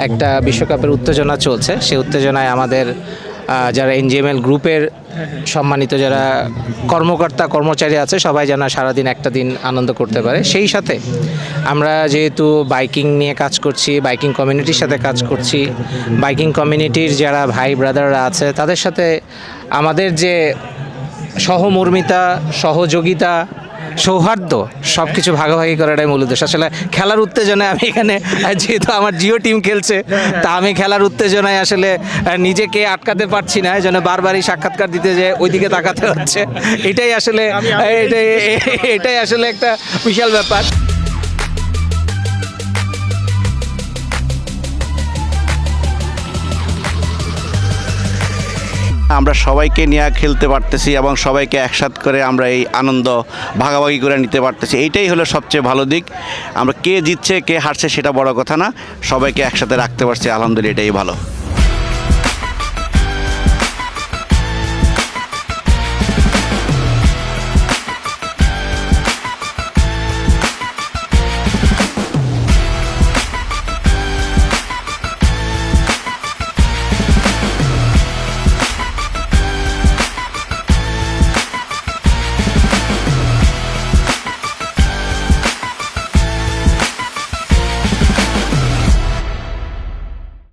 একটা বিশ্বকাপের উত্তেজনা চলছে। সেই উত্তেজনায় আমাদের যারা এনজিএমএল গ্রুপের সম্মানিত যারা কর্মকর্তা কর্মচারী আছে সবাই যেন সারাদিন একটা দিন আনন্দ করতে পারে। সেই সাথে আমরা যেহেতু বাইকিং নিয়ে কাজ করছি, বাইকিং কমিউনিটির সাথে কাজ করছি, বাইকিং কমিউনিটির যারা ভাই ব্রাদাররা আছে তাদের সাথে আমাদের যে সহমর্মিতা, সহযোগিতা, সৌহার্দ্য সব কিছু ভাগাভাগি করাটাই মূল উদ্দেশ্য। আসলে খেলার উত্তেজনায় আমি এখানে, যেহেতু আমার জিও টিম খেলছে, তা আমি খেলার উত্তেজনায় আসলে নিজেকে আটকাতে পারছি না, এই জন্য বারবারই সাক্ষাৎকার দিতে যে ওইদিকে তাকাতে হচ্ছে। এটাই আসলে একটা বিশাল ব্যাপার। আমরা সবাইকে নিয়ে খেলতে পারতেছি এবং সবাইকে একসাথে করে আমরা এই আনন্দ ভাগাভাগি করে নিতে পারতেছি, এইটাই হলো সবচেয়ে ভালো দিক। আমরা কে জিতছে কে হারছে সেটা বড় কথা না, সবাইকে একসাথে রাখতে পারছি, আলহামদুলিল্লাহ এটাই ভালো।